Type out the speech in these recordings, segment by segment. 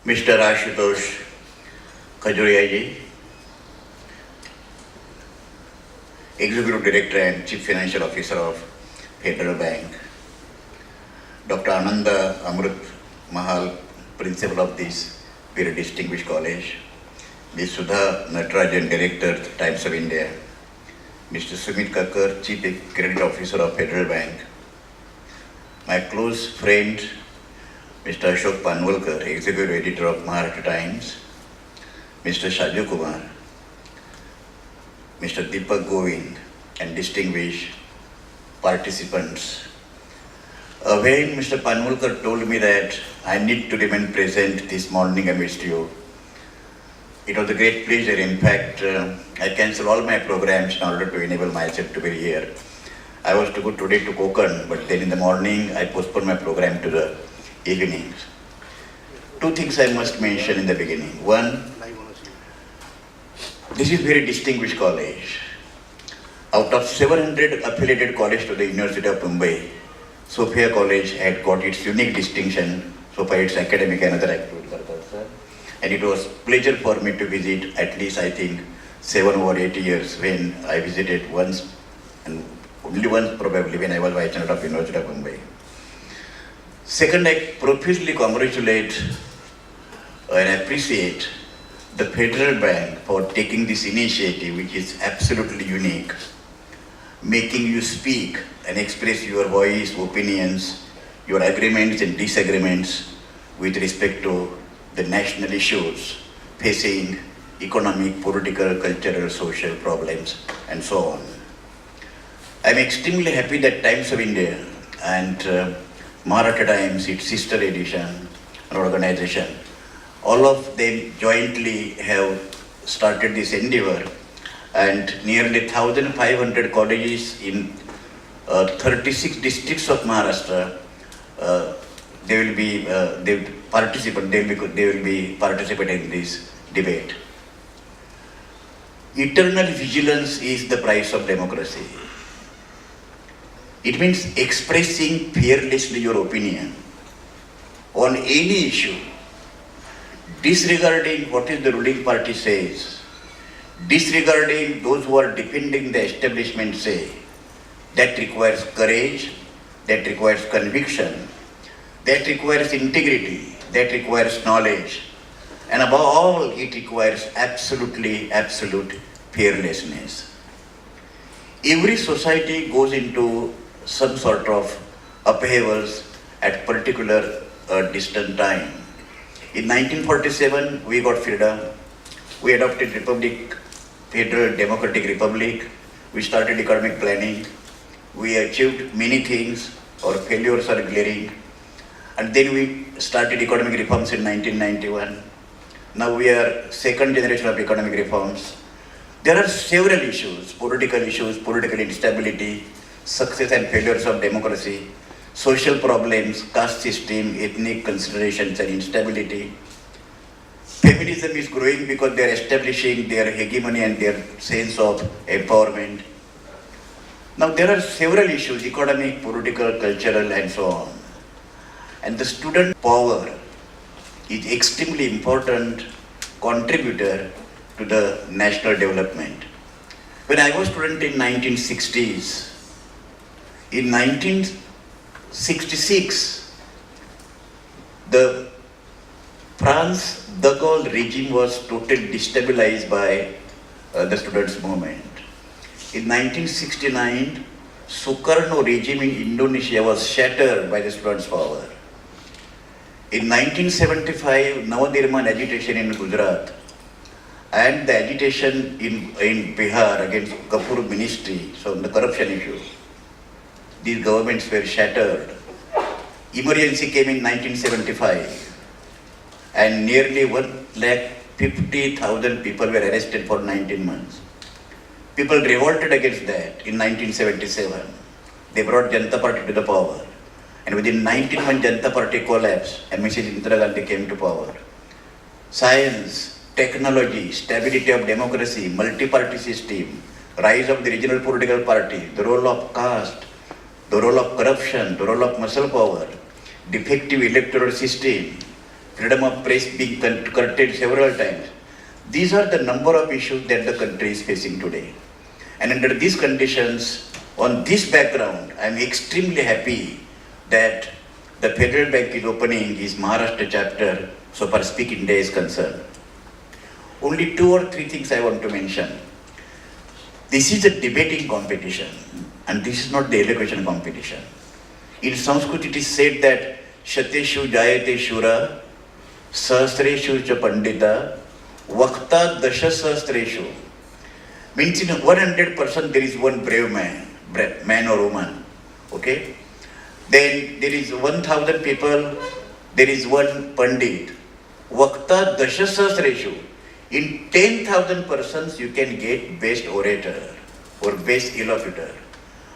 Mr. Ashutosh Khajuria, Executive Director and Chief Financial Officer of Federal Bank, Dr. Ananda Amrut Mahal, Principal of this very distinguished college, Ms. Sudha Natarajan, Director, Times of India, Mr. Sumit Kakkar, Chief Credit Officer of Federal Bank, my close friend, Mr. Ashok Panwalkar, Executive Editor of Maharashtra Times, Mr. Shaju Kumar, Mr. Deepak Govind, and distinguished participants. When Mr. Panwalkar told me that I need to remain present this morning amidst you, it was a great pleasure. In fact, I cancelled all my programs in order to enable myself to be here. I was to go today to Konkan, but then in the morning I postponed my program to the evenings. Two things I must mention in the beginning. One, this is very distinguished college. Out of 700 affiliated colleges to the University of Mumbai, Sophia College had got its unique distinction so far its academic and other activities are concerned. And it was pleasure for me to visit at least I think 7 or 8 years when I visited once and only once probably when I was Vice-Chancellor of University of Mumbai. Second, I profusely congratulate and appreciate the Federal Bank for taking this initiative, which is absolutely unique, making you speak and express your voice, opinions, your agreements and disagreements with respect to the national issues facing economic, political, cultural, social problems, and so on. I'm extremely happy that Times of India and Maharashtra Times, its sister edition and organization, all of them jointly have started this endeavor, and nearly 1,500 colleges in 36 districts of Maharashtra, they will be participating in this debate. Eternal vigilance is the price of democracy. It means expressing fearlessly your opinion on any issue, disregarding what is the ruling party says, disregarding those who are defending the establishment say. That requires courage, that requires conviction, that requires integrity, that requires knowledge, and above all, it requires absolute fearlessness. Every society goes into some sort of upheavals at particular distant time. In 1947, we got freedom. We adopted Republic, Federal Democratic Republic. We started economic planning. We achieved many things. Our failures are glaring. And then we started economic reforms in 1991. Now we are second generation of economic reforms. There are several issues, political instability, success and failures of democracy, social problems, caste system, ethnic considerations and instability. Feminism is growing because they are establishing their hegemony and their sense of empowerment. Now there are several issues, economic, political, cultural and so on. And the student power is extremely important contributor to the national development. When I was student in 1960s, in 1966, the France de Gaulle regime was totally destabilized by the students' movement. In 1969, Sukarno regime in Indonesia was shattered by the students' power. In 1975, Navnirman agitation in Gujarat and the agitation in Bihar against Kapoor ministry, so the corruption issue, these governments were shattered. Emergency came in 1975 and nearly 150,000 people were arrested for 19 months. People revolted against that in 1977. They brought Janata Party to the power. And within 19 months, Janata Party collapsed and Mrs. Indira Gandhi came to power. Science, technology, stability of democracy, multi-party system, rise of the regional political party, the role of caste, the role of corruption, the role of muscle power, defective electoral system, freedom of press being curtailed several times. These are the number of issues that the country is facing today. And under these conditions, on this background, I am extremely happy that the Federal Bank is opening its Maharashtra chapter so far Speak India is concerned. Only 2 or 3 things I want to mention. This is a debating competition and this is not the elocution competition. In Sanskrit it is said that Shateshu Jayate Shura, Sahasreshu Cha Pandita, Vakta Dasha Sahasreshu. Means in 100% there is one brave man or woman. Okay? Then there is 1,000 people, there is one Pandit. Vakta Dasha Sahasreshu. In 10,000 persons you can get best orator or best elocutor.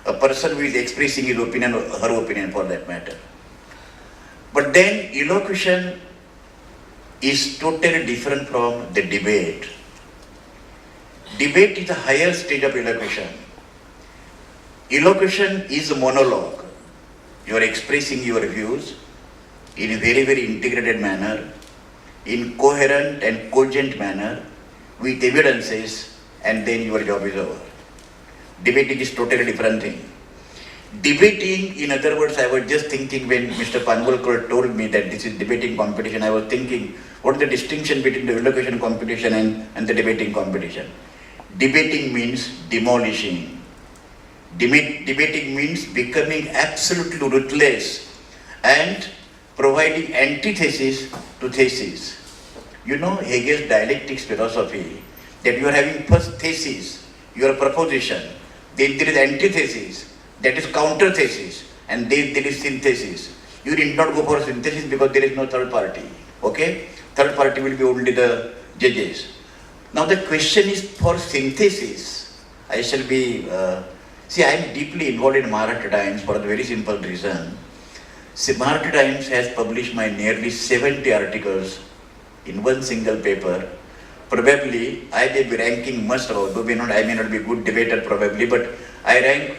A person who is expressing his opinion or her opinion for that matter. But then elocution is totally different from the debate. Debate is a higher stage of elocution. Elocution is a monologue. You are expressing your views in a very, very integrated manner, in coherent and cogent manner, with evidences, and then your job is over. Debating is totally different thing. Debating, in other words, I was just thinking when Mr. Panwalkar told me that this is debating competition, I was thinking, what is the distinction between the elocution competition and the debating competition? Debating means demolishing. Debating means becoming absolutely ruthless and providing antithesis to thesis. You know Hegel's dialectics philosophy, that you are having first thesis, your proposition, then there is antithesis, that is counter thesis, and then there is synthesis. You need not go for synthesis because there is no third party. Okay? Third party will be only the judges. Now the question is for synthesis. I shall be, see, I am deeply involved in Maharashtra Times for the very simple reason. See, Maharashtra Times has published my nearly 70 articles in one single paper. Probably I may be ranking much above, though I may not be a good debater probably, but I rank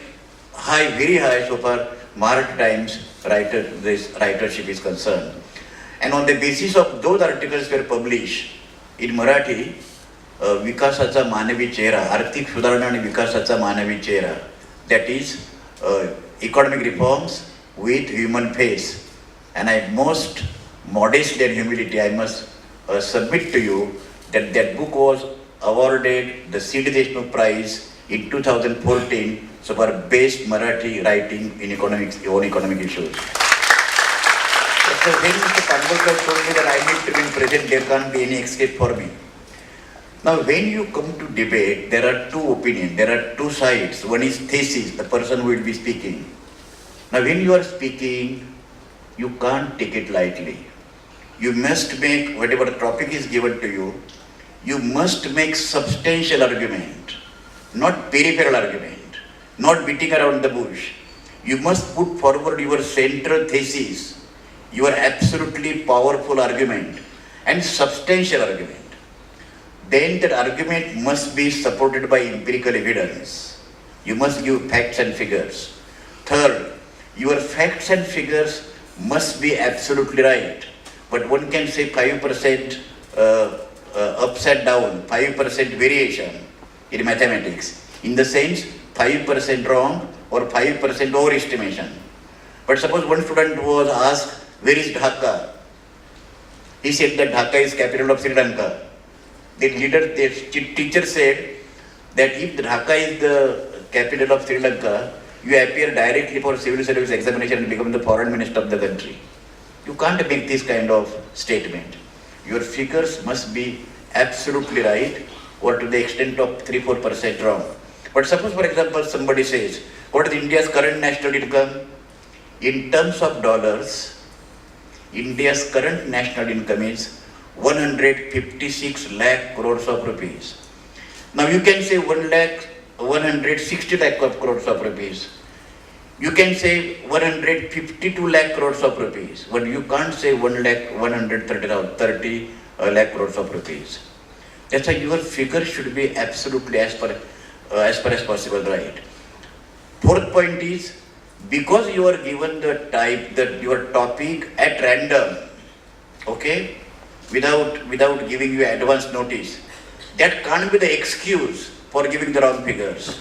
high, very high so far Maharashtra Times writership is concerned. And on the basis of those articles were published in Marathi, विकासाचा मानवी चेहरा, आर्थिक सुधारणा आणि विकासाचा मानवी चेहरा, that is economic reforms with human face. And I most modestly and humility I must submit to you that that book was awarded the C.D. Deshmukh Prize in 2014 so for best Marathi writing in economics on economic issues. So when Mr. Panwalkar told me that I need to be present, there can't be any escape for me. Now when you come to debate, there are two opinions, there are two sides. One is thesis, the person who will be speaking. Now when you are speaking, you can't take it lightly. You must make, whatever topic is given to you, you must make substantial argument, not peripheral argument, not beating around the bush. You must put forward your central thesis, your absolutely powerful argument and substantial argument. Then that argument must be supported by empirical evidence. You must give facts and figures. Third, your facts and figures must be absolutely right. But one can say 5% upside down, 5% variation in mathematics. In the sense, 5% wrong or 5% overestimation. But suppose one student was asked, where is Dhaka? He said that Dhaka is capital of Sri Lanka. The teacher said that if Dhaka is the capital of Sri Lanka, you appear directly for civil service examination and become the foreign minister of the country. You can't make this kind of statement. Your figures must be absolutely right or to the extent of 3-4% wrong. But suppose, for example, somebody says, what is India's current national income? In terms of dollars, India's current national income is 156 lakh crores of rupees. Now you can say 160 lakh crores of rupees. You can say 152 lakh crores of rupees, but you can't say 130 lakh crores of rupees. That's why your figure should be absolutely as far as possible right. Fourth point is, because you are given the type that your topic at random, okay, without giving you advance notice. That can't be the excuse for giving the wrong figures.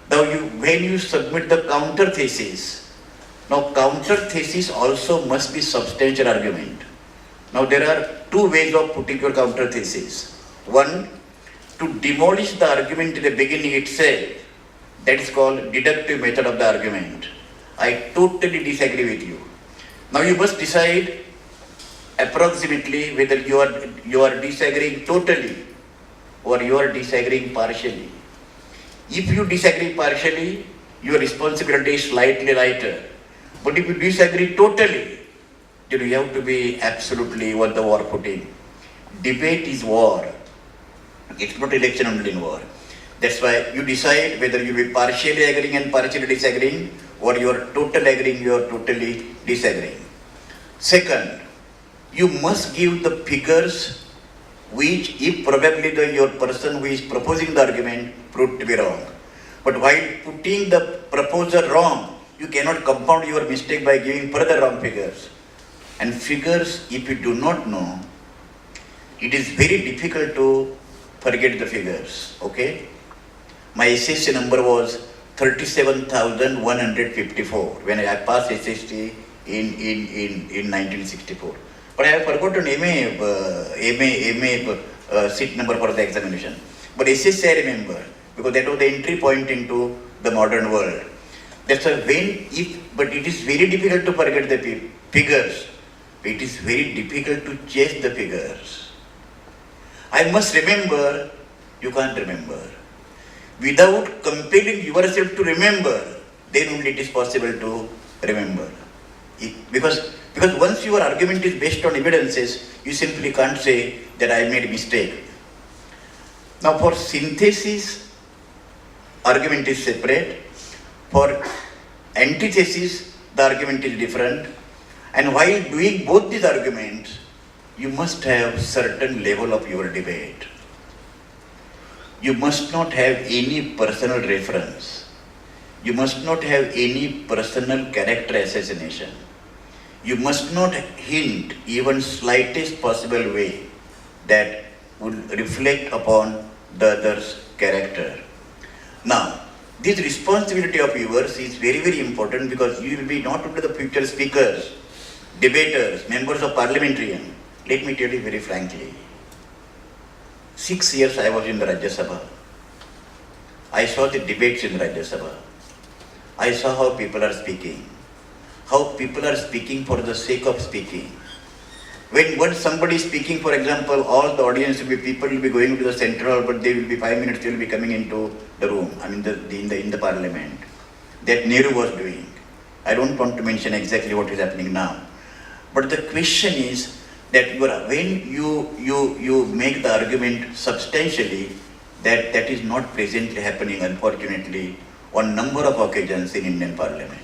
Now, when you submit the counter thesis, now counter thesis also must be substantial argument. Now, there are two ways of putting your counter thesis. One, to demolish the argument in the beginning itself. That is called deductive method of the argument. I totally disagree with you. Now you must decide approximately whether you are disagreeing totally or you are disagreeing partially. If you disagree partially, your responsibility is slightly lighter. But if you disagree totally, then you have to be absolutely what the war footing. Debate is war. It's not election only in war. That's why you decide whether you will be partially agreeing and partially disagreeing, or you are totally agreeing, you are totally disagreeing. Second, you must give the figures which, if probably your person who is proposing the argument proved to be wrong. But while putting the proposer wrong, you cannot compound your mistake by giving further wrong figures. And figures, if you do not know, it is very difficult to forget the figures, okay? My SSC number was 37,154 when I passed SSC in 1964. But I have forgotten MA seat number for the examination. But SSC I remember because that was the entry point into the modern world. That's why but it is very difficult to forget the figures. It is very difficult to chase the figures. I must remember, you can't remember. Without compelling yourself to remember, then only it is possible to remember. Because once your argument is based on evidences, you simply can't say that I made a mistake. Now for synthesis, argument is separate. For antithesis, the argument is different. And while doing both these arguments, you must have certain level of your debate. You must not have any personal reference. You must not have any personal character assassination. You must not hint even slightest possible way that would reflect upon the other's character. Now, this responsibility of yours is very, very important because you will be not only the future speakers, debaters, members of parliamentarian. Let me tell you very frankly, 6 years I was in the Rajya Sabha. I saw the debates in Rajya Sabha. I saw how people are speaking. How people are speaking for the sake of speaking. When somebody is speaking, for example, all the audience will be, people will be going to the central hall, but they will be 5 minutes, they will be coming into the room, in the parliament. That Nehru was doing. I don't want to mention exactly what is happening now. But the question is that when you make the argument substantially, that is not presently happening, unfortunately, on number of occasions in Indian Parliament.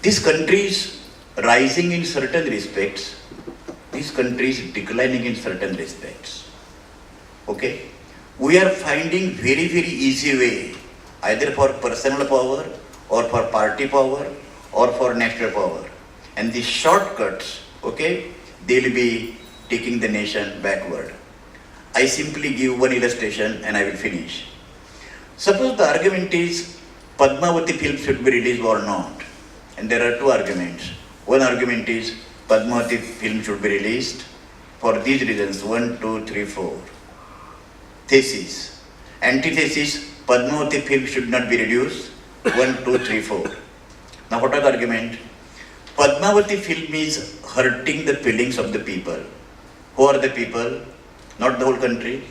This country is rising in certain respects. This country is declining in certain respects. Okay? We are finding very, very easy way, either for personal power or for party power or for national power. And these shortcuts, okay, they will be taking the nation backward. I simply give one illustration and I will finish. Suppose the argument is Padmavati film should be released or not. And there are two arguments. One argument is Padmavati film should be released for these reasons, 1, 2, 3, 4. Thesis. Antithesis, Padmavati film should not be reduced, 1, 2, 3, 4. Now what are the argument? Padmavati film is hurting the feelings of the people. Who are the people? Not the whole country.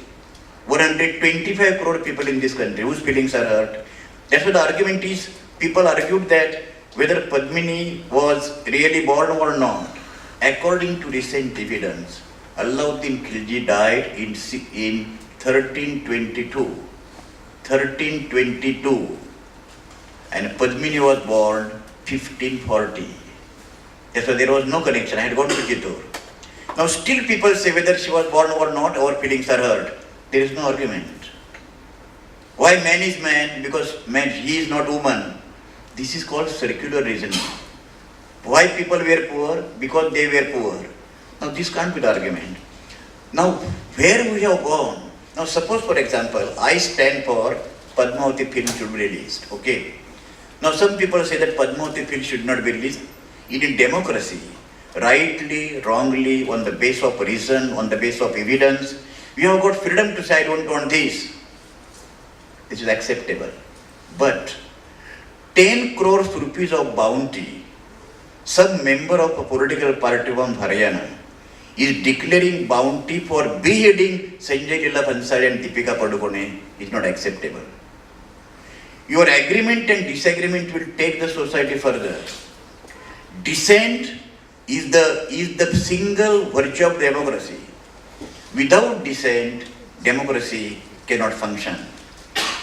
125 crore people in this country whose feelings are hurt. That's why the argument is, people argued that whether Padmini was really born or not, according to recent evidence, Alauddin Khilji died in 1322. 1322. And Padmini was born 1540. That's why there was no connection. I had gone to Chittor. Now still people say whether she was born or not, our feelings are hurt. There is no argument. Why man is man? Because man, he is not woman. This is called circular reasoning. Why people were poor? Because they were poor. Now this can't be the argument. Now where we have gone? Now suppose for example, I stand for Padmavati film should be released. Okay. Now some people say that Padmavati film should not be released. In democracy, rightly, wrongly, on the basis of reason, on the basis of evidence, we have got freedom to say I don't want this. This is acceptable. But 10 crores rupees of bounty, some member of a political party from Haryana is declaring bounty for beheading Sanjay Leela Bhansali and Deepika Padukone is not acceptable. Your agreement and disagreement will take the society further. Dissent is the single virtue of democracy. Without dissent, democracy cannot function.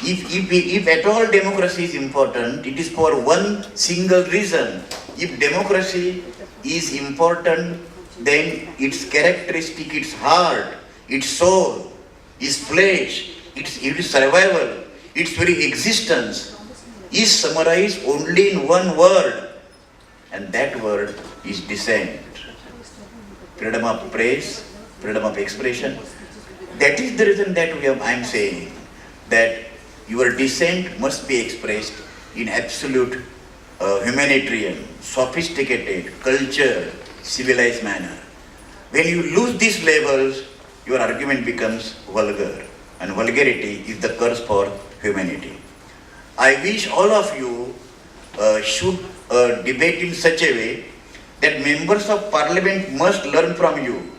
If at all democracy is important, it is for one single reason. If democracy is important, then its characteristic, its heart, its soul, its flesh, its survival, its very existence is summarized only in one word, and that word is dissent. Freedom of press, freedom of expression. That is the reason that I am saying that your dissent must be expressed in absolute humanitarian, sophisticated, cultured, civilized manner. When you lose these levels, your argument becomes vulgar, and vulgarity is the curse for humanity. I wish all of you should debate in such a way that members of parliament must learn from you.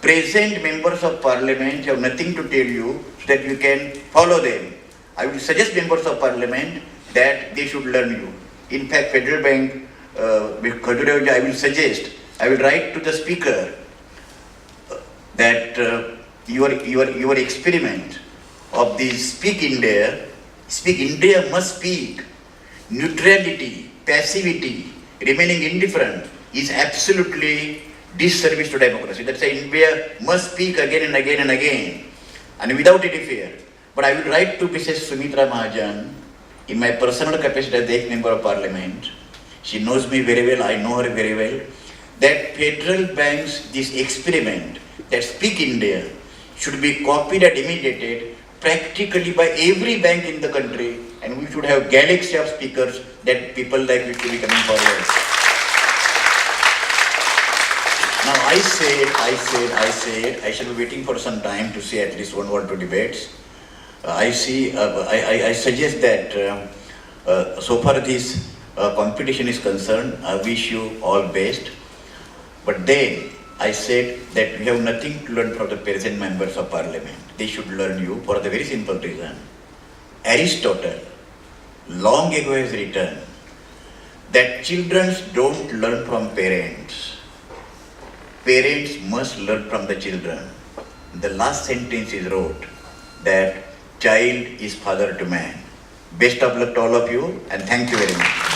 Present members of parliament have nothing to tell you so that you can follow them. I will suggest members of parliament that they should learn you. In fact, Federal Bank, I will suggest, I will write to the speaker that your experiment of the Speak India must speak. Neutrality, passivity, remaining indifferent is absolutely disservice to democracy. That's why India must speak again and again and again, and without any fear. But I will write to Mrs. Sumitra Mahajan in my personal capacity as the ex-member of parliament. She knows me very well, I know her very well, that Federal Bank's this experiment, that Speak India, should be copied and imitated practically by every bank in the country, and we should have galaxy of speakers that people like me to be coming forward. Now I said, I shall be waiting for some time to see at least one or two debates. I suggest that so far this competition is concerned, I wish you all best. But then I said that we have nothing to learn from the present members of parliament. They should learn you for the very simple reason. Aristotle long ago has written that children don't learn from parents. Parents must learn from the children. The last sentence is wrote that child is father to man. Best of luck to all of you, and thank you very much.